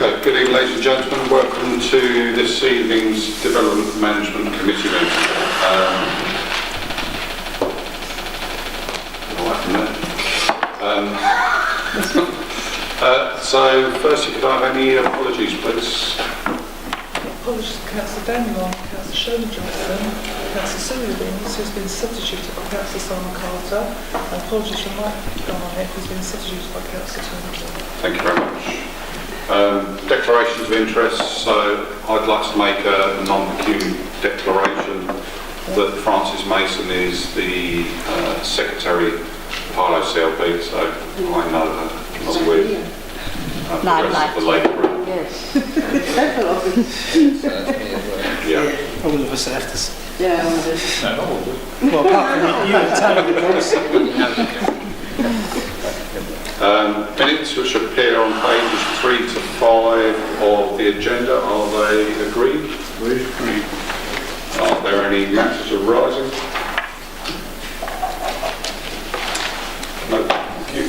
Okay, good evening, ladies and gentlemen. Welcome to this evening's Development Management Committee meeting. So, firstly, could I have any apologies, please? Apologies to Councillor Daniel, Councillor Shirley Johnson, Councillor Sylvia Wings, who's been substituted by Councillor Simon Carter, and apologies from Mike Garnett, who's been substituted by Councillor Tony. Thank you very much. Declarations of interest. So, I'd like to make a non-pecuniary declaration that Francis Mason is the Secretary of Harlow CLP, so I know her. Not with the rest of the Labour group. Yes. Yeah. All of us have to. Yeah, I wonder. No, all good. Well, apart from you and Tony, of course. Minutes which appear on pages 3 to 5 of the agenda, are they agreed? Agreed. Are there any matters arising? No, thank you.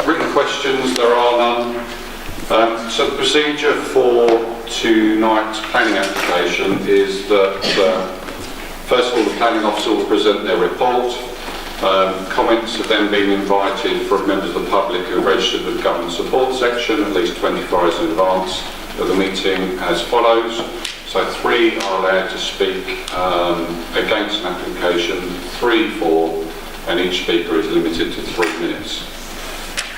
Written questions, there are none. So the procedure for tonight's planning application is that first of all the planning officer will present their report. Comments have then been invited from members of the public who have registered with the government support section at least 24 hours in advance of the meeting as follows. So 3 are allowed to speak against an application, 3 for, and each speaker is limited to 3 minutes.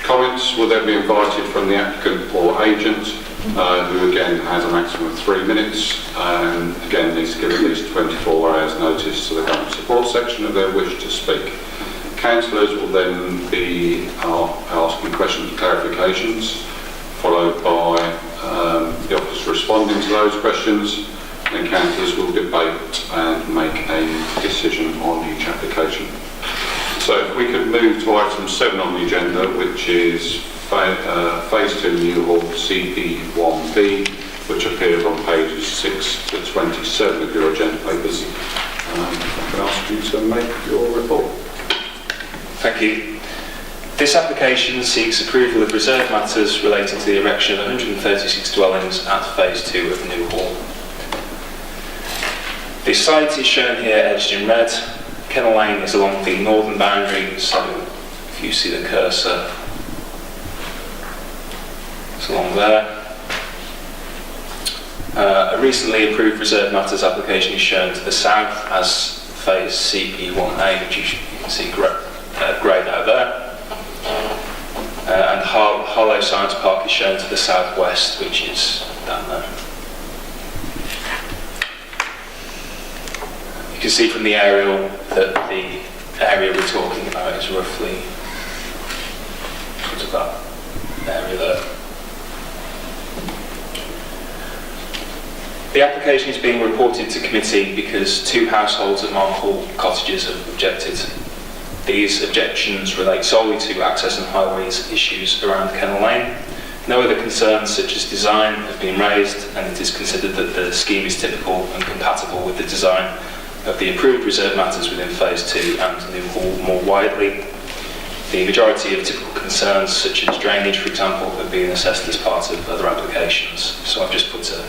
Comments will then be invited from the applicant or agent, who again has a maximum of 3 minutes, and again needs to give at least 24 hours notice to the government support section of their wish to speak. Councillors will then be asking questions and clarifications, followed by the officer responding to those questions, and councillors will debate and make a decision on each application. So if we could move to item 7 on the agenda, which is Phase 2 New Hall CP1B, which appears on pages 6 to 27 of your agenda papers. I can ask you to make your report. Thank you. This application seeks approval of reserve matters relating to the erection of 136 dwellings at Phase 2 of New Hall. The site is shown here edged in red. Kennel Lane is along the northern boundary, so if you see the cursor, it's along there. A recently approved reserve matters application is shown to the south as Phase CP1A, which you can see greyed out there. And Harlow Science Park is shown to the southwest, which is down there. You can see from the aerial that the area we're talking about is roughly sort of that area there. The application is being reported to committee because 2 households at Mark Hall cottages have objected. These objections relate solely to access and highways issues around Kennel Lane. No other concerns such as design have been raised, and it is considered that the scheme is typical and compatible with the design of the approved reserve matters within Phase 2 and New Hall more widely. The majority of typical concerns such as drainage, for example, have been assessed as part of other applications. So I've just put a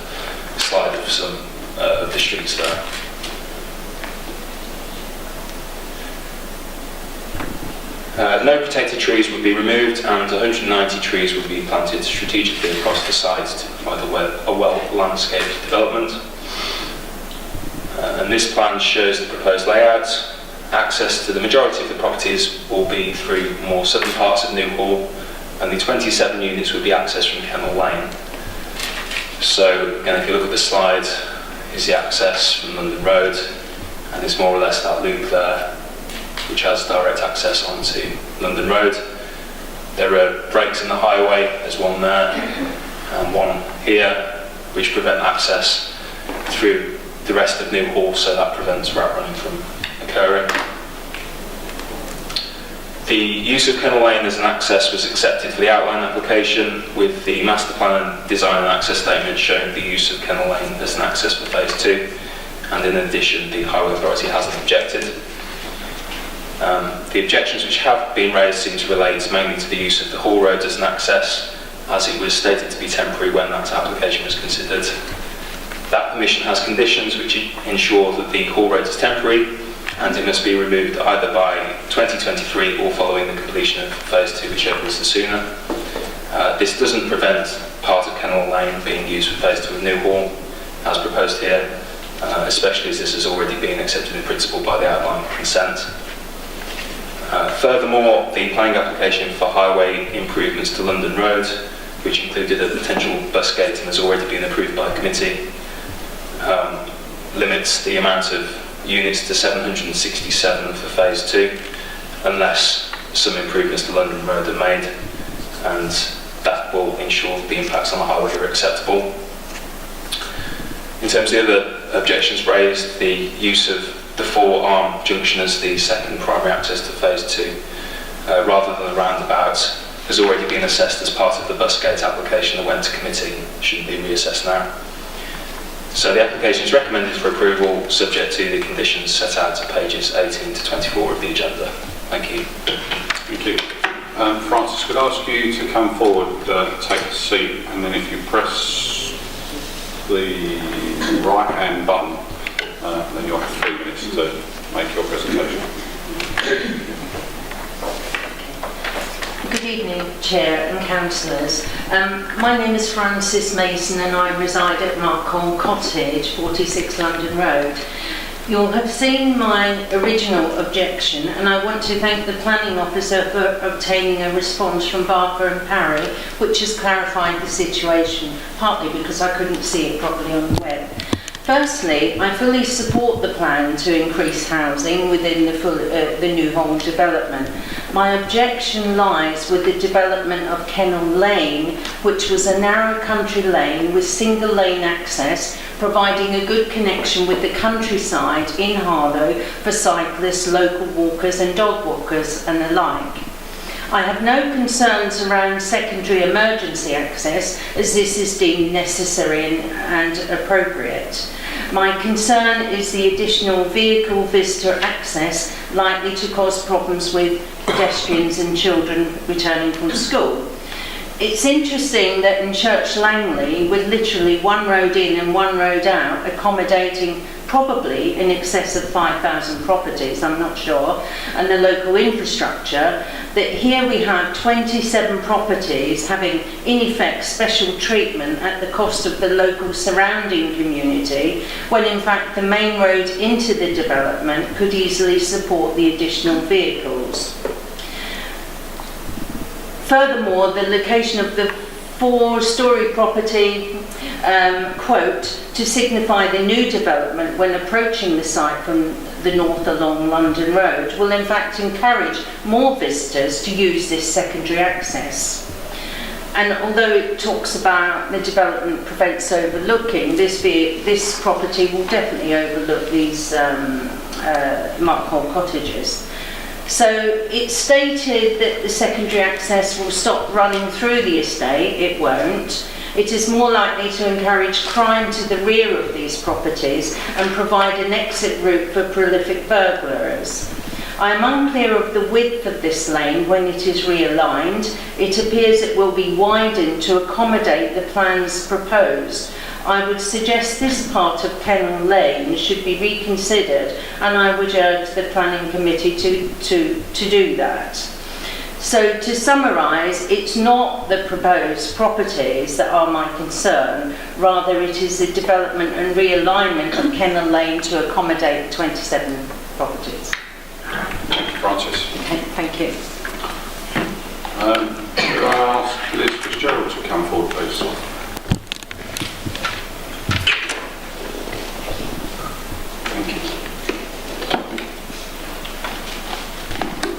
slide of some of the streets there. No protected trees would be removed, and 190 trees would be planted strategically across the site to provide a well-landscaped development. And this plan shows the proposed layout. Access to the majority of the properties will be through more southern parts of New Hall, and the 27 units would be accessed from Kennel Lane. So again, if you look at the slide, is the access from London Road, and it's more or less that loop there, which has direct access onto London Road. There are breaks in the highway, there's one there, and one here, which prevent access through the rest of New Hall, so that prevents route running from occurring. The use of Kennel Lane as an access was accepted for the outline application, with the master plan design and access statement showing the use of Kennel Lane as an access for Phase 2, and in addition the Highway Authority hasn't objected. The objections which have been raised seem to relate mainly to the use of the Hall Road as an access, as it was stated to be temporary when that application was considered. That permission has conditions which ensure that the haul road is temporary and it must be removed either by 2023 or following the completion of phase 2, whichever is the sooner. This doesn't prevent part of Kennel Lane being used for phase 2 of Newhall, as proposed here, especially as this has already been accepted in principle by the outline consent. Furthermore, the planning application for highway improvements to London Road, which included a potential bus gate and has already been approved by committee, limits the amount of units to 767 for phase 2, unless some improvements to London Road are made, and that will ensure the impacts on the highway are acceptable. In terms of the other objections raised, the use of the 4-arm junction as the second primary access to phase 2, rather than the roundabout, has already been assessed as part of the bus gate application that went to committee. It shouldn't be reassessed now. So the application is recommended for approval, subject to the conditions set out at pages 18 to 24 of the agenda. Thank you. Thank you. Francis, could I ask you to come forward, take a seat, and then if you press the right-hand button, then you'll have 3 minutes to make your presentation. Good evening, Chair and Councillors. My name is Frances Mason and I reside at Markham Cottage, 46 London Road. You'll have seen my original objection, and I want to thank the Planning Officer for obtaining a response from Barker and Parry, which has clarified the situation, partly because I couldn't see it properly on the web. Firstly, I fully support the plan to increase housing within the Newhall development. My objection lies with the development of Kennel Lane, which was a narrow country lane with single lane access, providing a good connection with the countryside in Harlow for cyclists, local walkers and dog walkers and the like. I have no concerns around secondary emergency access, as this is deemed necessary and appropriate. My concern is the additional vehicle visitor access likely to cause problems with pedestrians and children returning from school. It's interesting that in Church Langley, with literally one road in and one road out, accommodating probably in excess of 5,000 properties, I'm not sure, and the local infrastructure, that here we have 27 properties having in effect special treatment at the cost of the local surrounding community, when in fact the main road into the development could easily support the additional vehicles. Furthermore, the location of the 4-storey property, quote, to signify the new development when approaching the site from the north along London Road, will in fact encourage more visitors to use this secondary access. And although it talks about the development prevents overlooking, this property will definitely overlook these Markham cottages. So it's stated that the secondary access will stop running through the estate. It won't. It is more likely to encourage crime to the rear of these properties and provide an exit route for prolific burglars. I am unclear of the width of this lane when it is realigned. It appears it will be widened to accommodate the plans proposed. I would suggest this part of Kennel Lane should be reconsidered, and I would urge the Planning Committee to do that. So to summarise, it's not the proposed properties that are my concern, rather it is the development and realignment of Kennel Lane to accommodate 27 properties. Thank you, Francis. Okay, thank you. Could I ask Liz Fitzgerald to come forward, please?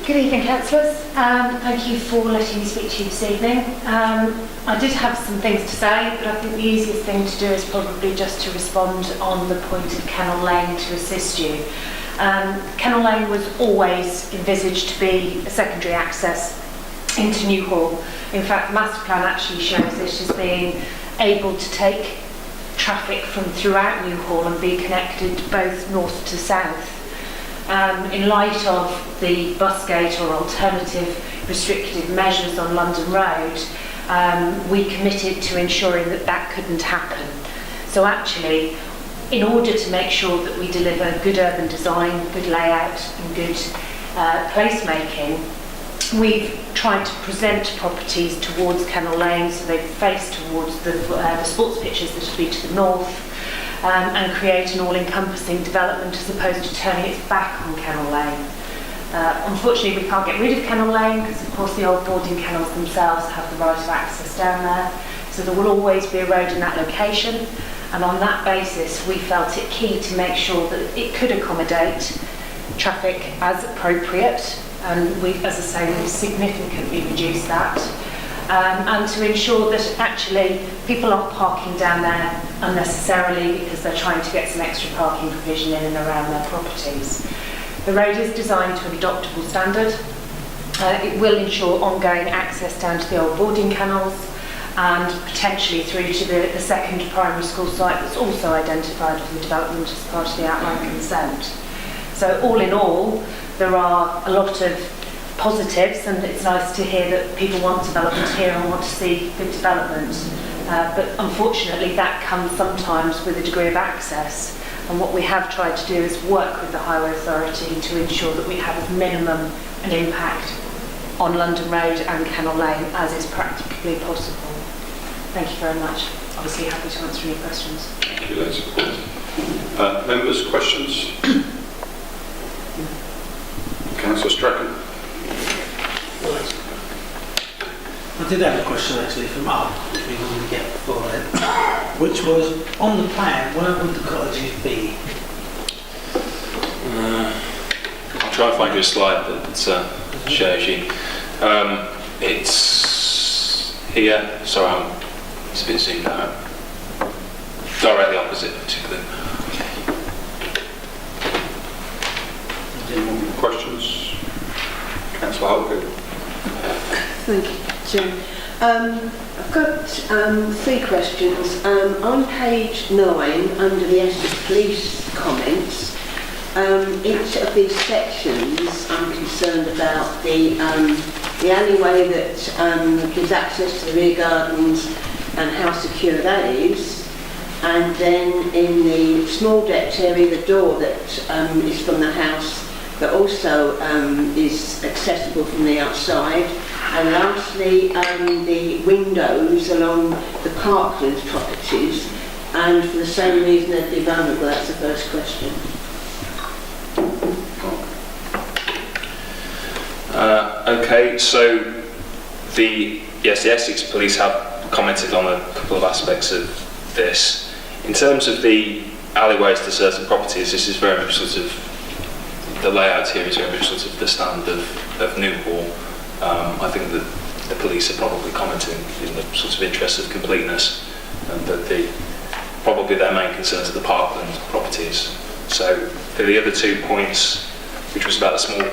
Good evening, councillors. Thank you for letting me speak to you this evening. I did have some things to say, but I think the easiest thing to do is probably just to respond on the point of Kennel Lane to assist you. Kennel Lane was always envisaged to be a secondary access into Newhall. In fact, the master plan actually shows this as being able to take traffic from throughout Newhall and be connected both north to south. In light of the bus gate or alternative restrictive measures on London Road, we committed to ensuring that that couldn't happen. So actually, in order to make sure that we deliver good urban design, good layout and good placemaking, we've tried to present properties towards Kennel Lane, so they face towards the sports pitches that would be to the north, and create an all-encompassing development as opposed to turning its back on Kennel Lane. Unfortunately, we can't get rid of Kennel Lane because, of course, the old boarding kennels themselves have the right of access down there, so there will always be a road in that location. And on that basis, we felt it key to make sure that it could accommodate traffic as appropriate, and we, as I say, we've significantly reduced that, and to ensure that actually people aren't parking down there unnecessarily because they're trying to get some extra parking provision in and around their properties. The road is designed to an adoptable standard. It will ensure ongoing access down to the old boarding kennels and potentially through to the second primary school site that's also identified for the development as part of the outline consent. So all in all, there are a lot of positives, and it's nice to hear that people want development here and want to see good development. But unfortunately, that comes sometimes with a degree of access. And what we have tried to do is work with the Highway Authority to ensure that we have as minimum an impact on London Road and Kennel Lane as is practically possible. Thank you very much. Obviously happy to answer any questions. Thank you, Liz. Members, questions? Councillor Strachan. I did have a question actually for Mark, which we normally get before then, which was, on the plan, where would the cottages be? I'll try and find you a slide that shows you. It's here, sorry, it's a bit zoomed out. Directly opposite, particularly. Any more questions? Councillor Harlow. Thank you, Chair. I've got 3 questions. On page 9, under the Essex Police comments, each of these sections I'm concerned about the alleyway that gives access to the rear gardens and how secure that is, and then in the small decked area the door that is from the house that also is accessible from the outside, and lastly the windows along the Parklands properties, and for the same reason as the vulnerable. That's the first question. Okay, so the Essex Police have commented on a couple of aspects of this. In terms of the alleyways to certain properties, this is very much sort of, the layout here is very much sort of the standard of Newhall. I think that the police are probably commenting in the sort of interest of completeness, and that probably their main concerns are the Parkland properties. So for the other 2 points, which was about the small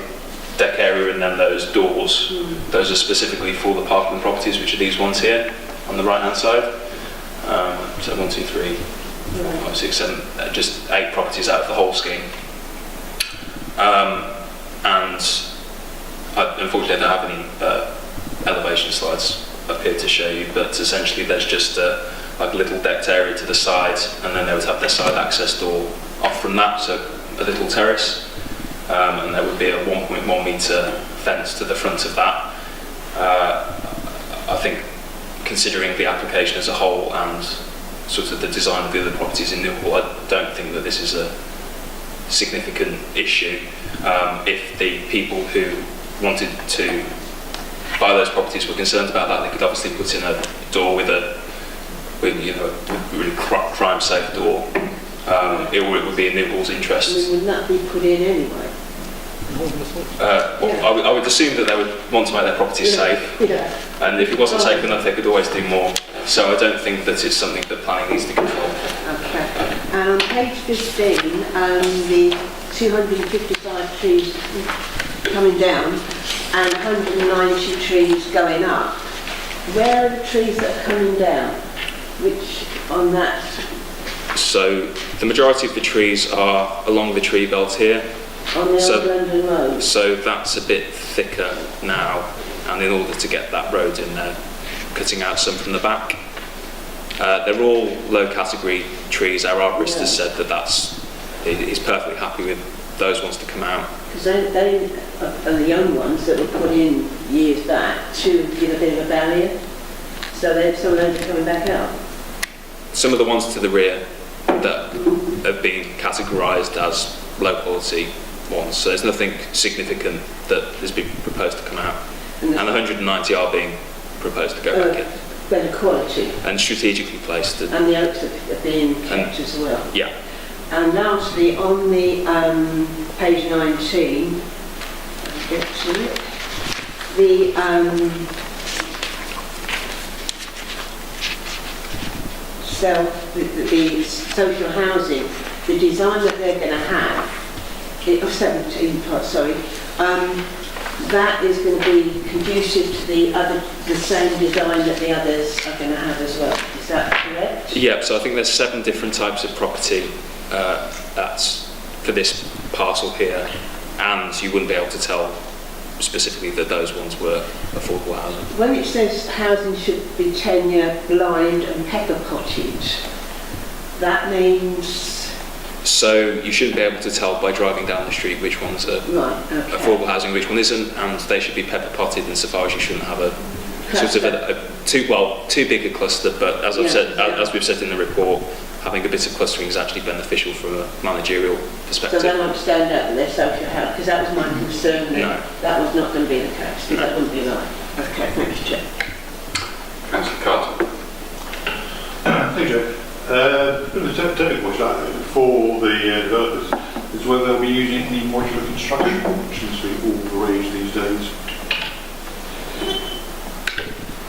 deck area and then those doors, those are specifically for the Parkland properties, which are these ones here on the right hand side. So 1, 2, 3, 5, 6, 7, just 8 properties out of the whole scheme. And I unfortunately don't have any elevation slides up here to show you, but essentially there's just like a little decked area to the side, and then they would have their side access door off from that, so a little terrace. And there would be a 1.1 metre fence to the front of that. I think, considering the application as a whole and sort of the design of the other properties in Newhall, I don't think that this is a significant issue. If the people who wanted to buy those properties were concerned about that, they could obviously put in a door with a really crime-safe door. It would be in Newhall's interest. Wouldn't that be put in anyway? I would assume that they would want to make their properties safe, and if it wasn't safe enough, they could always do more. So I don't think that it's something that planning needs to control. Okay. And on page 15, the 255 trees coming down and 190 trees going up. Where are the trees that are coming down? Which on that? So the majority of the trees are along the tree belt here. On the old London Road? So that's a bit thicker now, and in order to get that road in there, cutting out some from the back. They're all low category trees. Our arborist has said that he's perfectly happy with those ones to come out. Because they are the young ones that were put in years back to give a bit of a barrier. So some of those are coming back out. Some of the ones to the rear that have been categorised as low quality ones. So there's nothing significant that has been proposed to come out. And the 190 are being proposed to go back in. Better quality. And strategically placed. And the oaks are being kept as well. Yeah. And lastly, on the page 19, I'll get to it, the social housing, the design that they're going to have, 17 parts, sorry, that is going to be conducive to the same design that the others are going to have as well. Is that correct? Yeah, so I think there's 7 different types of property that's for this parcel here, and you wouldn't be able to tell specifically that those ones were affordable housing. When it says housing should be tenure, blind and pepper potted, that means... So you shouldn't be able to tell by driving down the street which ones are affordable housing, which one isn't, and they should be pepper potted insofar as you shouldn't have a sort of too big a cluster. But as I've said, as we've said in the report, having a bit of clustering is actually beneficial from a managerial perspective. So they won't stand out with their social housing, because that was my concern. That was not going to be the case. No. That wouldn't be right. Okay, thank you, Chair. Councillor Carter. Thank you. The technical question for the developers is whether they'll be using any modular construction, which seems to be all the rage these days.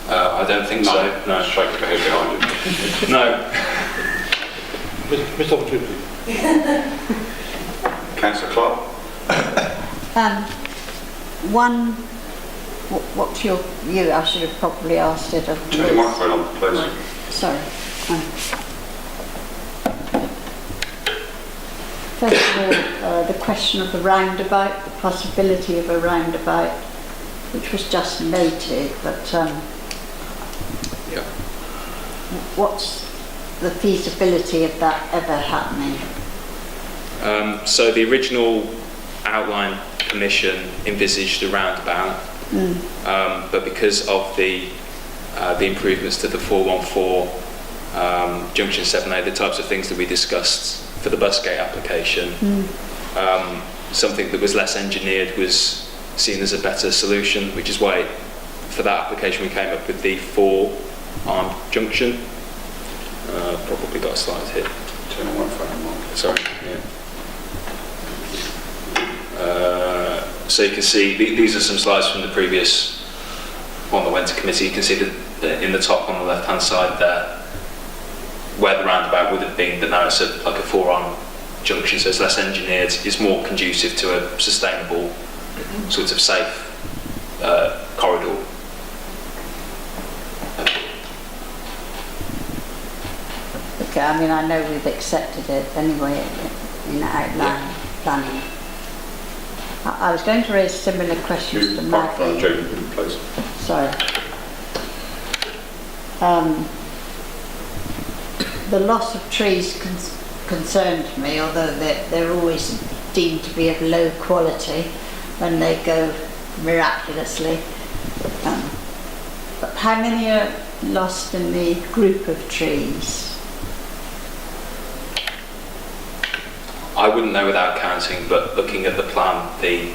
I don't think so. No. Shake your head behind you. No. Missed opportunity. Councillor Clark. What's your view? I should have probably asked it of Turn your microphone on, please. Sorry. First of all, the question of the roundabout, the possibility of a roundabout, which was just noted, but what's the feasibility of that ever happening? So the original outline permission envisaged a roundabout, but because of the improvements to the 414 junction 7A, the types of things that we discussed for the busgate application, something that was less engineered was seen as a better solution, which is why for that application we came up with the 4-armed junction. Probably got a slide here. Turn your microphone on. Sorry. So you can see these are some slides from the previous one that went to committee. You can see that in the top on the left hand side there where the roundabout would have been, but now it's like a 4-arm junction, so it's less engineered, it's more conducive to a sustainable, sort of safe corridor. Okay, I mean, I know we've accepted it anyway in outline planning. I was going to raise similar questions to Maggie. Please. Sorry. The loss of trees concerned me, although they're always deemed to be of low quality when they go miraculously. But how many are lost in the group of trees? I wouldn't know without counting, but looking at the plan, the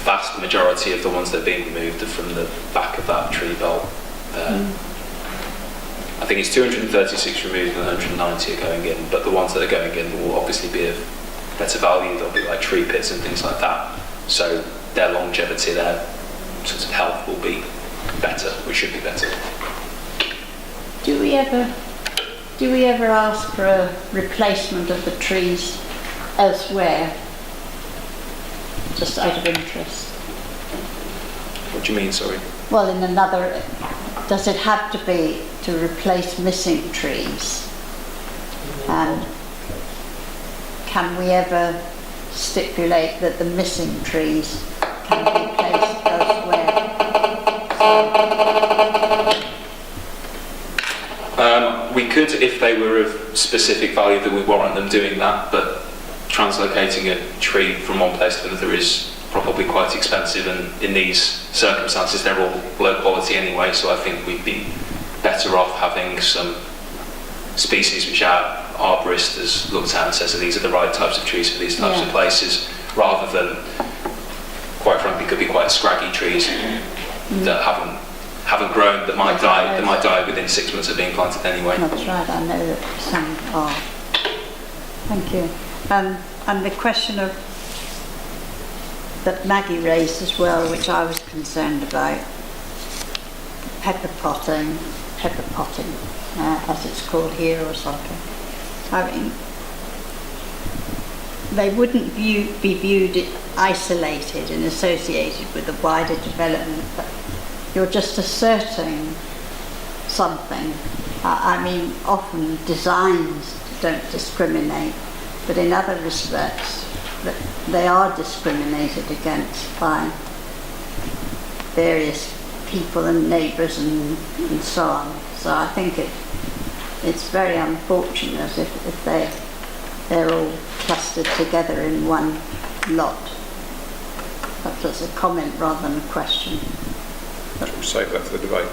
vast majority of the ones that are being removed are from the back of that tree belt there. I think it's 236 removed and 190 are going in, but the ones that are going in will obviously be of better value. They'll be like tree pits and things like that. So their longevity, their sort of health will be better, which should be better. Do we ever ask for a replacement of the trees elsewhere, just out of interest? What do you mean, sorry? Well, in another, does it have to be to replace missing trees? And can we ever stipulate that the missing trees can be placed elsewhere? if they were of specific value that would warrant them doing that, but translocating a tree from one place to another is probably quite expensive, and in these circumstances they're all low quality anyway, so I think we'd be better off having some species which our arborist has looked at and says that these are the right types of trees for these types of places, rather than, quite frankly, could be quite scraggy trees that haven't grown, that might die within 6 months of being planted anyway. That's right, I know that some are. Thank you. And the question that Maggie raised as well, which I was concerned about, pepper potting, as it's called here or something. I mean, they wouldn't be viewed isolated and associated with a wider development, but you're just asserting something. I mean, often designs don't discriminate, but in other respects, they are discriminated against by various people and neighbours and so on. So I think it's very unfortunate if they're all clustered together in one lot. Perhaps that's a comment rather than a question. We'll save that for the debate.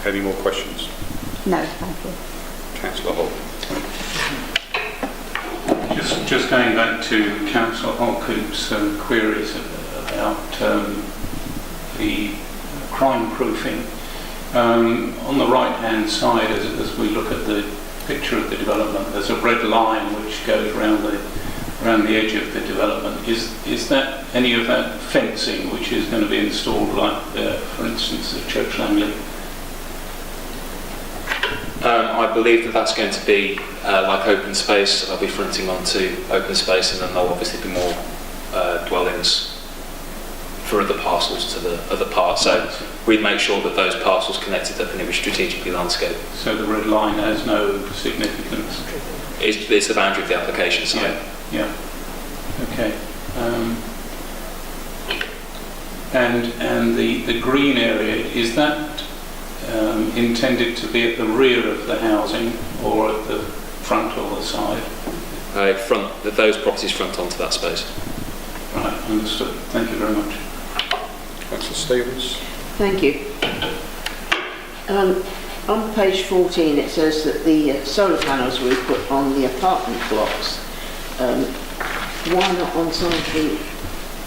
Any more questions? No, thank you. Councillor Hall. Just going back to Councillor Holcoop's queries about the crime proofing. On the right hand side, as we look at the picture of the development, there's a red line which goes around the edge of the development. Is that any of that fencing which is going to be installed, like for instance at Church Langley? I believe that that's going to be like open space. I'll be fronting onto open space, and then there'll obviously be more dwellings for other parcels to the other part. So we'd make sure that those parcels connected up and it was strategically landscaped. So the red line has no significance? It's the boundary of the application site. Yeah. Okay. And the green area, is that intended to be at the rear of the housing or at the front or the side? Those properties front onto that space. Right, understood. Thank you very much. Councillor Stevens. Thank you. On page 14 it says that the solar panels will be put on the apartment blocks. Why not on some of the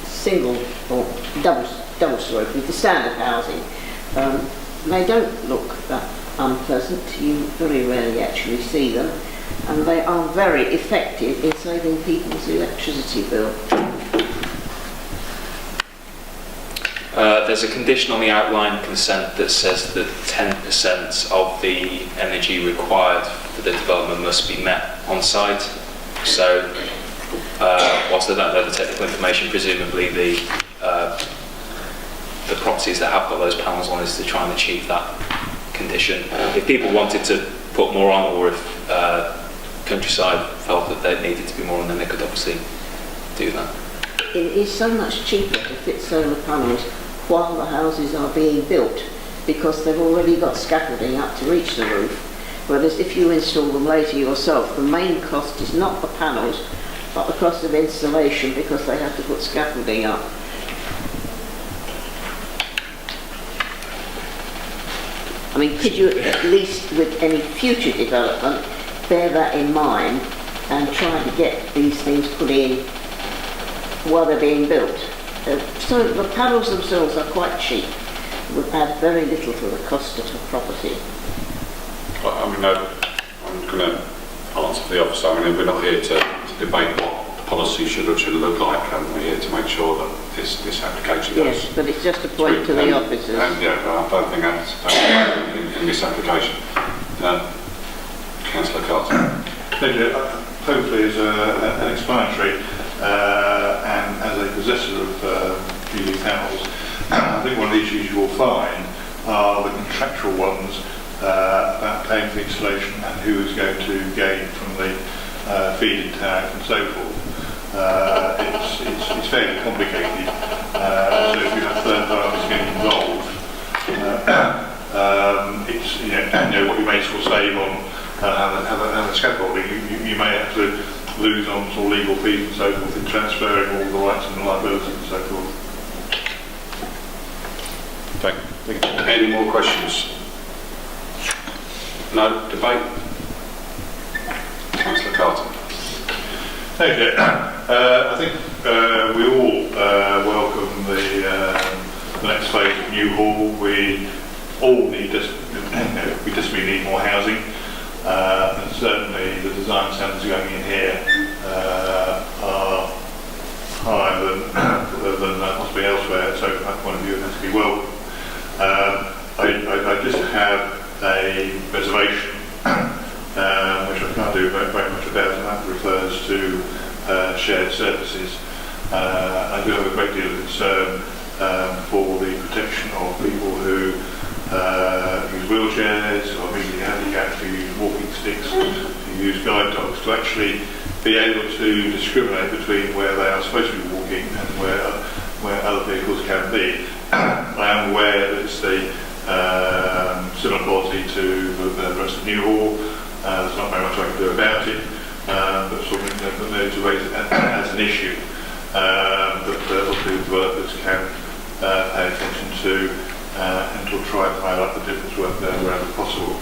single or double story with the standard housing? They don't look that unpleasant. You very rarely actually see them, and they are very effective in saving people's electricity bill. There's a condition on the outline consent that says that 10% of the energy required for the development must be met on site. So, whilst I don't know the technical information, presumably the properties that have got those panels on is to try and achieve that condition. If people wanted to put more on, or if Countryside felt that they needed to be more on, then they could obviously do that. It is so much cheaper to fit solar panels while the houses are being built, because they've already got scaffolding up to reach the roof. Whereas if you install them later yourself, the main cost is not the panels, but the cost of installation, because they have to put scaffolding up. I mean, could you at least, with any future development, bear that in mind and try to get these things put in while they're being built? So the panels themselves are quite cheap, would add very little to the cost of the property. I mean, I'm going to answer for the officer. I mean, we're not here to debate what the policy should or shouldn't look like, and we're here to make sure that this application goes. Yes, but it's just a point to the officers. And yeah, I don't think that's in this application. Councillor Carter. Thank you. Hopefully as an explanatory and as a possessor of PV panels, I think one of the issues you will find are the contractual ones about paying for the installation and who is going to gain from the feed-in tariff and so forth. It's fairly complicated, so if you have third parties getting involved, it's what you may may sort of save on and the scaffolding, you may have to lose on sort of legal fees and so forth in transferring all the rights and liabilities and so forth. Thank you. Any more questions? No debate? Councillor Carter. Thank you. I think we all welcome the next phase of New Hall. We all need we desperately need more housing, and certainly the design standards going in here are higher than possibly elsewhere. So from that point of view, it has to be welcome. I just have a reservation, which I can't do very much about, and that refers to shared services. I do have a great deal of concern for the protection of people who use wheelchairs, or immediately handicapped, who use walking sticks, who use guide dogs, to actually be able to discriminate between where they are supposed to be walking and where other vehicles can be. I am aware that it's the similar quality to the rest of Newhall. There's not very much I can do about it, but something that they need to raise it as an issue that obviously the developers can pay attention to and to try and highlight the difference wherever possible.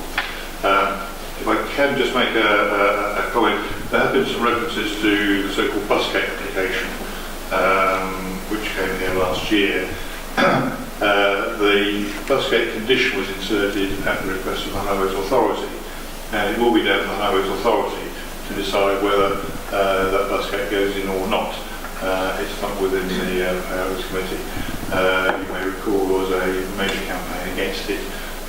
If I can just make a comment, there have been some references to the so-called busgate application, which came here last year. The busgate condition was inserted at the request of the Highways Authority, and it will be down to the Highways Authority to decide whether that busgate goes in or not. It's not within the Highways Committee. You may recall there was a major campaign against it,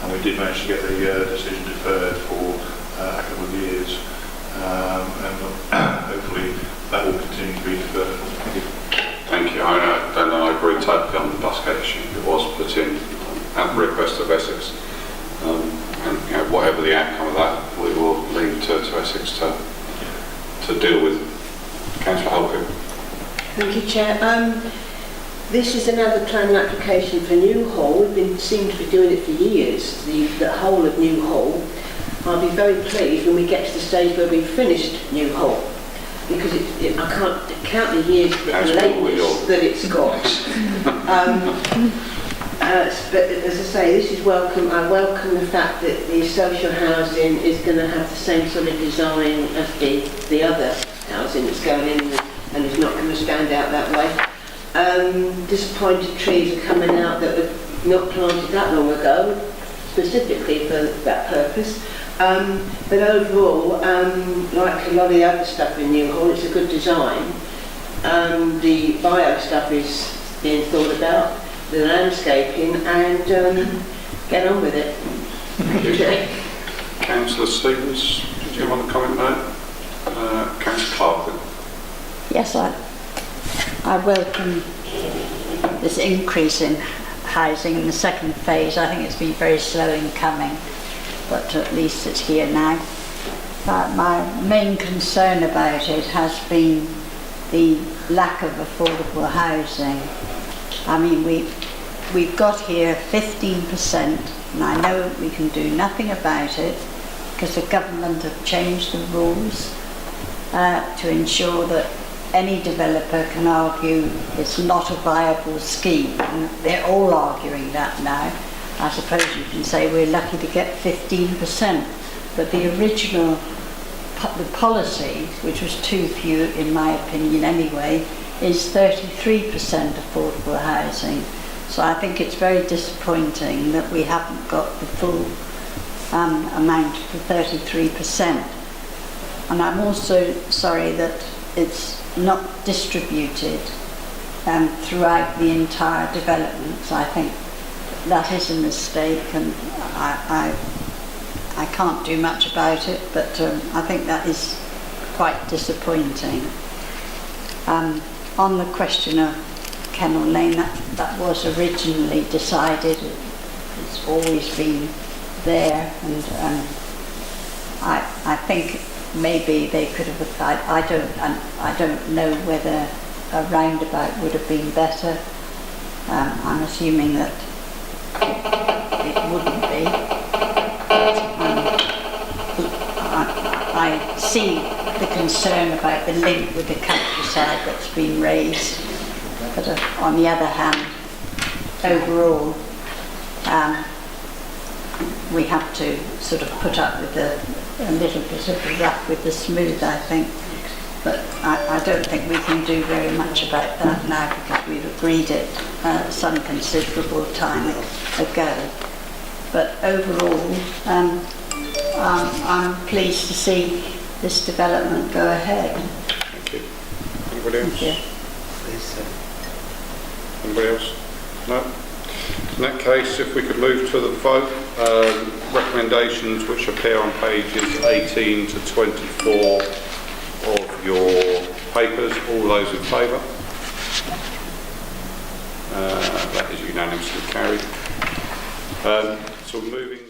and we did manage to get the decision deferred for a couple of years, and hopefully that will continue to be deferred. Thank you. Thank you. I agree totally on the busgate issue. It was put in at the request of Essex, and whatever the outcome of that, we will leave to Essex to deal with. Councillor Holcomb. Thank you, Chair. This is another planning application for New Hall. We've seem to be doing it for years, the whole of New Hall. I'll be very pleased when we get to the stage where we've finished New Hall, because I can't count the years that it's got. But as I say, this is welcome. I welcome the fact that the social housing is going to have the same sort of design as the other housing that's going in, and is not going to stand out that way. Disappointed trees are coming out that were not planted that long ago, specifically for that purpose. But overall, like a lot of the other stuff in New Hall, it's a good design. The bio stuff is being thought about, the landscaping, and get on with it. Thank you. Councillor Stevens, did you want to comment there? Councillor Clark. Yes, I welcome this increase in housing in the second phase. I think it's been very slow in coming, but at least it's here now. My main concern about it has been the lack of affordable housing. I mean, we've got here 15%, and I know we can do nothing about it because the government have changed the rules to ensure that any developer can argue it's not a viable scheme, and they're all arguing that now. I suppose you can say we're lucky to get 15%, but the original the policy, which was too few in my opinion anyway, is 33% affordable housing. So I think it's very disappointing that we haven't got the full amount for 33%. And I'm also sorry that it's not distributed throughout the entire development. So I think that is a mistake, and I can't do much about it, but I think that is quite disappointing. On the question of Kennel Lane, that was originally decided. It's always been there, and I think maybe they could have applied. I don't know whether a roundabout would have been better. I'm assuming that it wouldn't be. I see the concern about the link with the countryside that's been raised, but on the other hand, overall, we have to sort of put up with a little bit of the rough with the smooth, I think. But I don't think we can do very much about that now because we've agreed it some considerable time ago. But overall, I'm pleased to see this development go ahead. Thank you. Anybody else? Thank you. Anybody else? No? In that case, if we could move to the vote, recommendations which appear on pages 18 to 24 of your papers, all those in favour? That is unanimously carried. So moving